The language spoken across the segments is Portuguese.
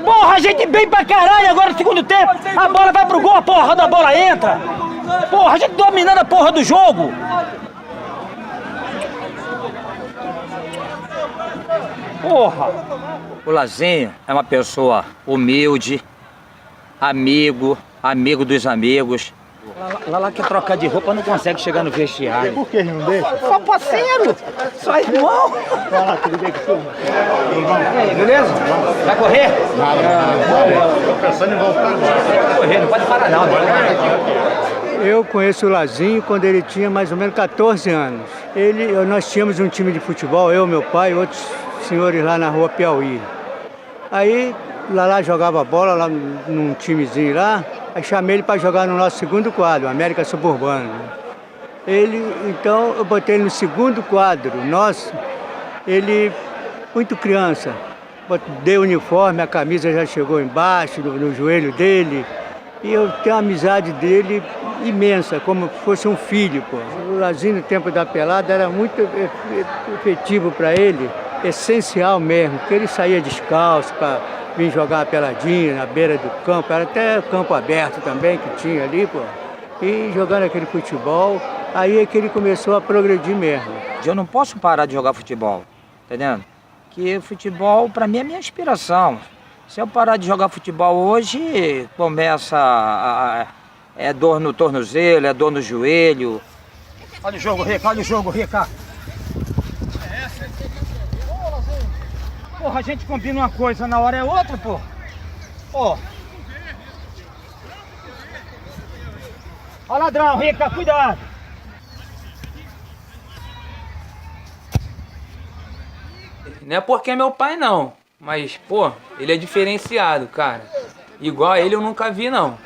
Porra, a gente bem pra caralho agora no segundo tempo. A bola vai pro gol, a porra da bola entra. Porra, a gente dominando a porra do jogo. Porra. O Lazinho é uma pessoa humilde, amigo dos amigos. Lá quer trocar de roupa, não consegue chegar no vestiário. Por que não deixa? Só parceiro, só irmão. Fala, tudo bem com você? E aí, beleza? Vai correr? Tô pensando em voltar agora. Vai correr, não pode parar não. Eu conheço o Lazinho quando ele tinha mais ou menos 14 anos. Nós tínhamos um time de futebol, eu, meu pai e outros senhores lá na rua Piauí. Aí, Lalá jogava bola lá num timezinho lá, aí chamei ele para jogar no nosso segundo quadro, América Suburbana. Então, eu botei ele no segundo quadro nosso, ele, muito criança, dei o uniforme, a camisa já chegou embaixo, no joelho dele, e eu tenho uma amizade dele imensa, como se fosse um filho, pô. O Lazinho, no tempo da pelada, era muito efetivo para ele, essencial mesmo, porque ele saía descalço para vir jogar uma peladinha na beira do campo, era até campo aberto também que tinha ali, pô. E jogando aquele futebol, aí é que ele começou a progredir mesmo. Eu não posso parar de jogar futebol, entendendo? Que futebol, pra mim, é minha inspiração. Se eu parar de jogar futebol hoje, começa é dor no tornozelo, é dor no joelho. Olha o jogo, Rica, olha o jogo, Rica. Porra, a gente combina uma coisa, na hora é outra, pô. Ó. Ó ladrão, Rica, cuidado. Não é porque é meu pai, não. Mas, pô, ele é diferenciado, cara. Igual a ele eu nunca vi, não.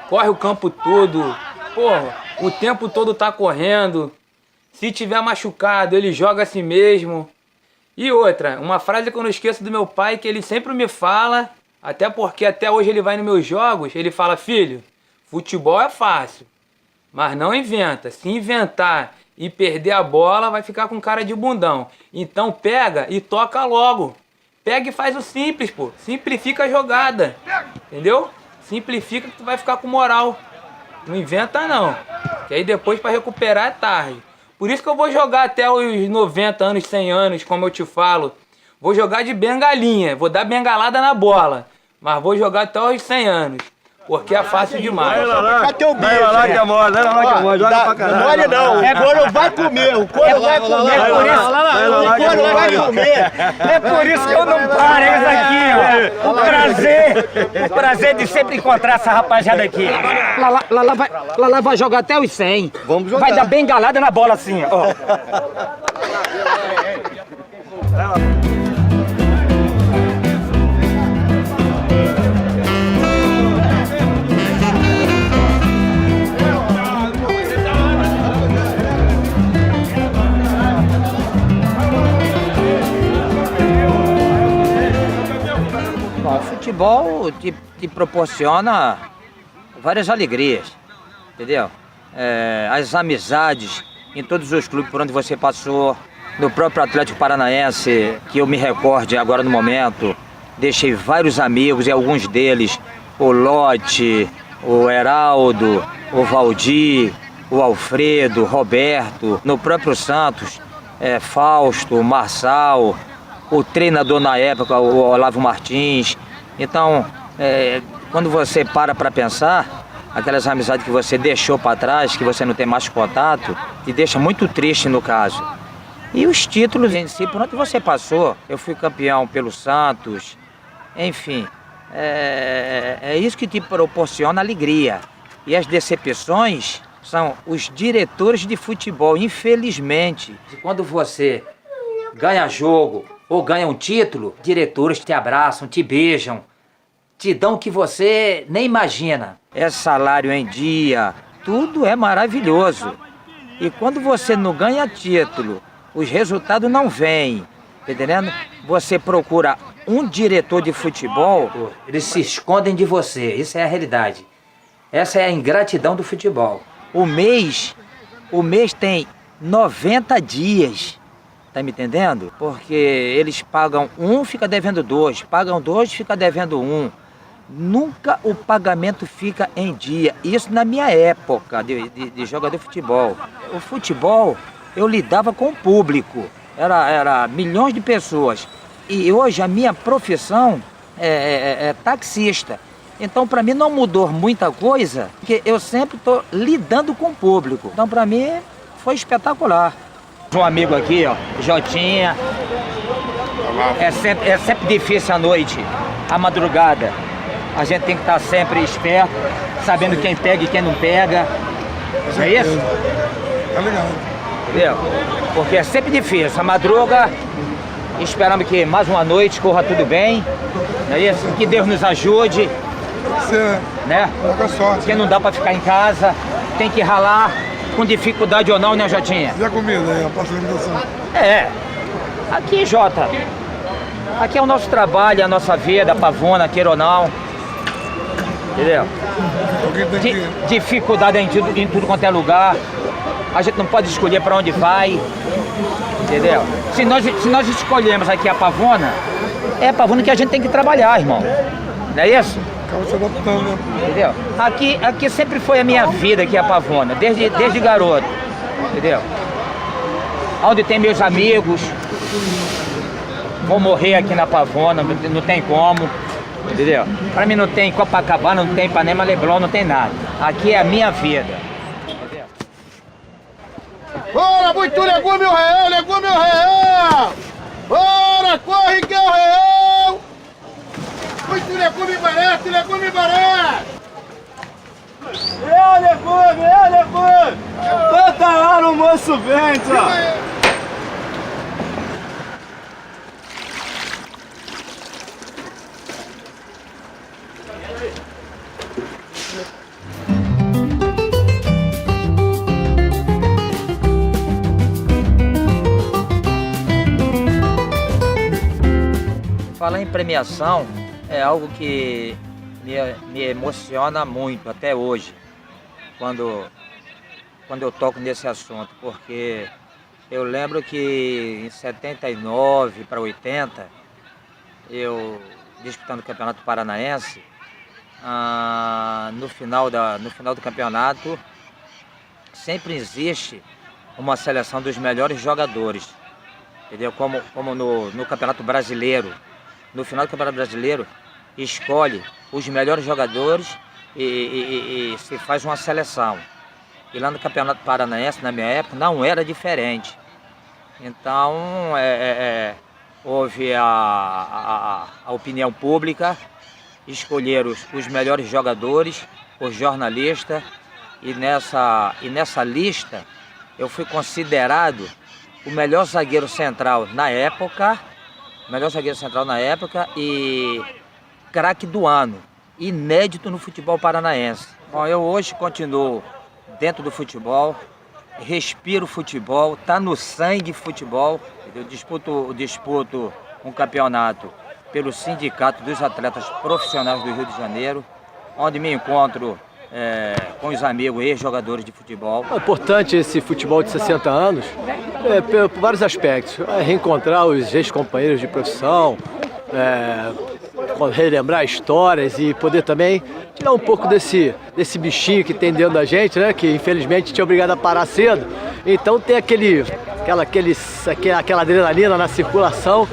Corre o campo todo. Porra, o tempo todo tá correndo. Se tiver machucado, ele joga assim mesmo. E outra, uma frase que eu não esqueço do meu pai, que ele sempre me fala, até porque até hoje ele vai nos meus jogos, ele fala: filho, futebol é fácil, mas não inventa. Se inventar e perder a bola, vai ficar com cara de bundão. Então pega e toca logo. Pega e faz o simples, pô. Simplifica a jogada, entendeu? Simplifica que tu vai ficar com moral. Não inventa não, que aí depois para recuperar é tarde. Por isso que eu vou jogar até os 90 anos, 100 anos, como eu te falo. Vou jogar de bengalinha, vou dar bengalada na bola. Mas vou jogar até os 100 anos, porque é fácil demais. Cadê o bicho? Vai lá que é mole, vai lá que é mole, joga pra caralho. Não mole não, o couro vai comer, o couro vai comer, é por isso. O couro vai comer. É por isso que eu não paro, é isso aqui, ó. O prazer de sempre encontrar essa rapaziada aqui. Lala vai jogar até os 100. Vamos jogar. Vai dar bengalada na bola assim, ó. Bom, o futebol te proporciona várias alegrias, entendeu? As amizades em todos os clubes por onde você passou, no próprio Atlético Paranaense, que eu me recorde agora no momento, deixei vários amigos e alguns deles, o Lote, o Heraldo, o Valdir, o Alfredo, o Roberto, no próprio Santos, Fausto, Marçal, o treinador na época, o Olavo Martins. Então, quando você para pensar, aquelas amizades que você deixou para trás, que você não tem mais contato, te deixa muito triste no caso. E os títulos em si, por onde você passou, eu fui campeão pelo Santos, enfim, é isso que te proporciona alegria. E as decepções são os diretores de futebol, infelizmente. Quando você ganha jogo ou ganha um título, diretores te abraçam, te beijam, te dão o que você nem imagina. É salário em dia, tudo é maravilhoso. E quando você não ganha título, os resultados não vêm, tá entendendo? Você procura um diretor de futebol, eles se escondem de você, isso é a realidade. Essa é a ingratidão do futebol. O mês tem 90 dias. Tá me entendendo? Porque eles pagam um, fica devendo dois. Pagam dois, fica devendo um. Nunca o pagamento fica em dia. Isso na minha época de jogador de futebol. O futebol, eu lidava com o público. Era milhões de pessoas. E hoje a minha profissão é taxista. Então para mim não mudou muita coisa, porque eu sempre estou lidando com o público. Então para mim foi espetacular. Um amigo aqui, ó, Jotinha. É sempre difícil à noite, à madrugada. A gente tem que estar sempre esperto, sabendo quem pega e quem não pega. Não é isso? Tá legal. Entendeu? Porque é sempre difícil. A madruga, esperamos que mais uma noite corra tudo bem. Não é isso? Que Deus nos ajude. Você, né? Tá com a sorte. Porque não dá pra ficar em casa, tem que ralar, com dificuldade ou não, né, Jotinha? E a comida aí, a parte da alimentação? Aqui, Jota, aqui é o nosso trabalho, a nossa vida, a Pavuna, queira ou não. Entendeu? Alguém tem que... Dificuldade em tudo quanto é lugar. A gente não pode escolher para onde vai. Entendeu? Se nós escolhemos aqui a Pavuna, é a Pavuna que a gente tem que trabalhar, irmão. Não é isso? Acaba se adaptando, né? Entendeu? Aqui sempre foi a minha vida aqui a Pavuna, desde garoto. Entendeu? Onde tem meus amigos, vou morrer aqui na Pavuna, não tem como. Entendeu? Pra mim não tem Copacabana, não tem Ipanema, Leblon, não tem nada. Aqui é a minha vida. Entendeu? Bora, muito legume o real, legume o real! Bora, corre que é o real! Muito legume barato, legume barato! É legume! Tanta hora o moço vende, ó! Falar em premiação é algo que me emociona muito até hoje, quando eu toco nesse assunto, porque eu lembro que em 79 para 80, eu disputando o Campeonato Paranaense, no final do campeonato sempre existe uma seleção dos melhores jogadores, entendeu? Como no Campeonato Brasileiro. No final do Campeonato Brasileiro, escolhe os melhores jogadores e se faz uma seleção. E lá no Campeonato Paranaense, na minha época, não era diferente. Então, houve a opinião pública, escolher os melhores jogadores, os jornalistas, e nessa lista eu fui considerado o melhor zagueiro central na época, e craque do ano, inédito no futebol paranaense. Bom, eu hoje continuo dentro do futebol, respiro futebol, tá no sangue futebol. Eu disputo um campeonato pelo Sindicato dos Atletas Profissionais do Rio de Janeiro, onde me encontro com os amigos e jogadores de futebol. É importante esse futebol de 60 anos, por vários aspectos. Reencontrar os ex-companheiros de profissão, relembrar histórias e poder também tirar um pouco desse bichinho que tem dentro da gente, né? Que infelizmente te é obrigado a parar cedo. Então tem aquela adrenalina na circulação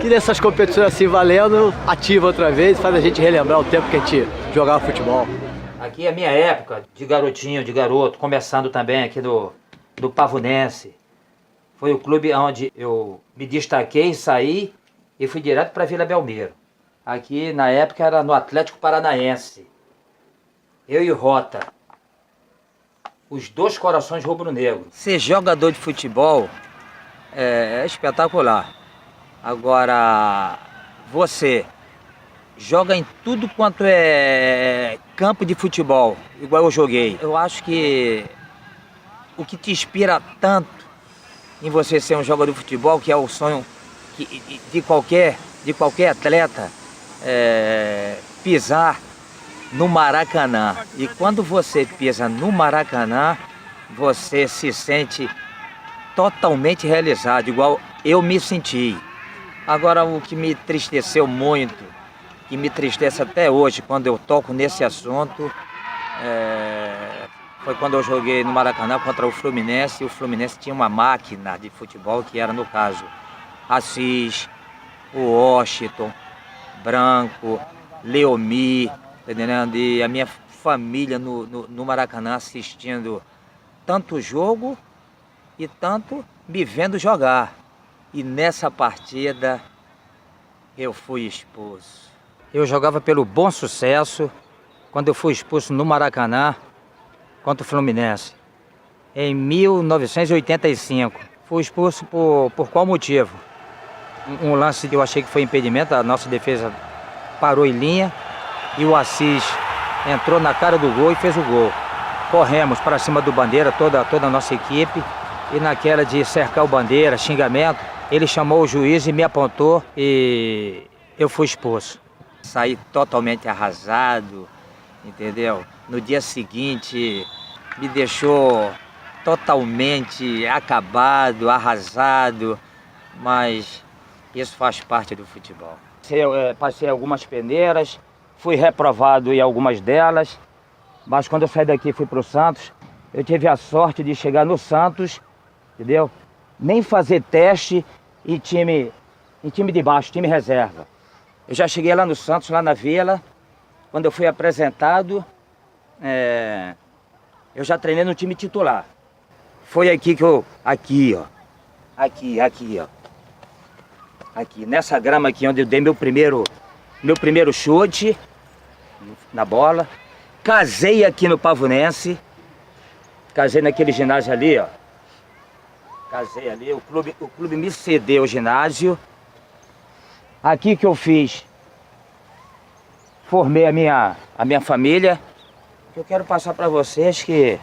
que nessas competições assim valendo, ativa outra vez e faz a gente relembrar o tempo que a gente jogava futebol. Aqui é a minha época de garotinho, de garoto, começando também aqui do Pavunense. Foi o clube onde eu me destaquei, saí e fui direto para Vila Belmiro. Aqui na época era no Atlético Paranaense. Eu e o Rota. Os dois corações rubro-negro. Ser jogador de futebol é espetacular. Agora, você joga em tudo quanto é campo de futebol, igual eu joguei. Eu acho que o que te inspira tanto em você ser um jogador de futebol, que é o sonho de qualquer atleta, pisar no Maracanã. E quando você pisa no Maracanã, você se sente totalmente realizado, igual eu me senti. Agora, o que me entristeceu muito, que me entristece até hoje, quando eu toco nesse assunto, foi quando eu joguei no Maracanã contra o Fluminense. E o Fluminense tinha uma máquina de futebol que era, no caso, Assis, o Washington, Branco, Leomir, tá entendendo? E a minha família no Maracanã assistindo tanto jogo e tanto me vendo jogar. E nessa partida eu fui expulso. Eu jogava pelo Bom Sucesso quando eu fui expulso no Maracanã contra o Fluminense, em 1985. Fui expulso por qual motivo? Um lance que eu achei que foi impedimento, a nossa defesa parou em linha e o Assis entrou na cara do gol e fez o gol. Corremos para cima do Bandeira, toda a nossa equipe, e naquela de cercar o Bandeira, xingamento, ele chamou o juiz e me apontou e eu fui expulso. Saí totalmente arrasado, entendeu? No dia seguinte me deixou totalmente acabado, arrasado, mas isso faz parte do futebol. Eu passei algumas peneiras, fui reprovado em algumas delas, mas quando eu saí daqui e fui para o Santos, eu tive a sorte de chegar no Santos, entendeu? Nem fazer teste em time de baixo, time reserva. Eu já cheguei lá no Santos, lá na Vila, quando eu fui apresentado, eu já treinei no time titular. Foi aqui que eu, aqui, nessa grama aqui onde eu dei meu primeiro chute na bola. Casei aqui no Pavunense, casei naquele ginásio ali, ó. Casei ali, o clube me cedeu o ginásio. Aqui que eu fiz, formei a minha família. Eu quero passar para vocês que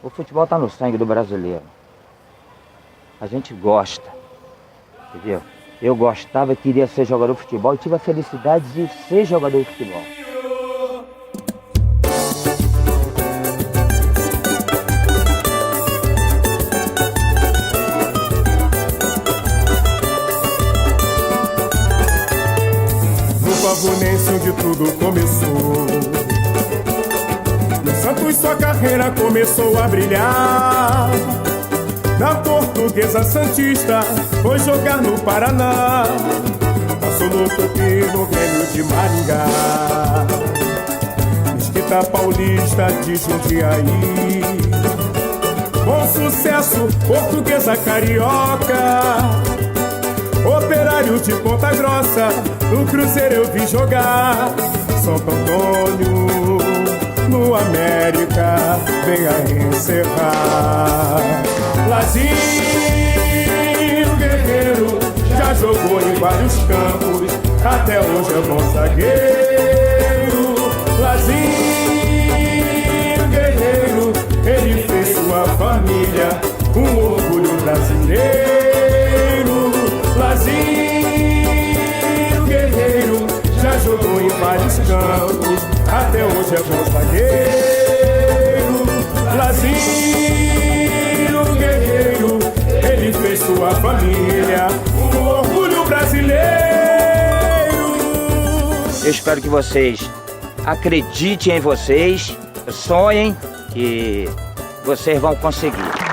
o futebol está no sangue do brasileiro. A gente gosta, entendeu? Eu gostava, queria ser jogador de futebol e tive a felicidade de ser jogador de futebol. Pavunense onde tudo começou. No Santos sua carreira começou a brilhar. Na Portuguesa Santista foi jogar no Paraná. Passou no Tupi, no Grêmio de Maringá. Mesquita Paulista de Jundiaí. Bom Sucesso, Portuguesa Carioca. Operário de Ponta Grossa, no Cruzeiro eu vi jogar. Santo Antônio, no América, venha encerrar. Lazinho Guerreiro, já jogou em vários campos, até hoje é bom zagueiro. Lazinho Guerreiro, ele fez sua família um orgulho brasileiro. Lazinho Guerreiro, já jogou em vários campos, até hoje é bom zagueiro. Lazinho Guerreiro, ele fez sua família um orgulho brasileiro. Eu espero que vocês acreditem em vocês, sonhem que vocês vão conseguir.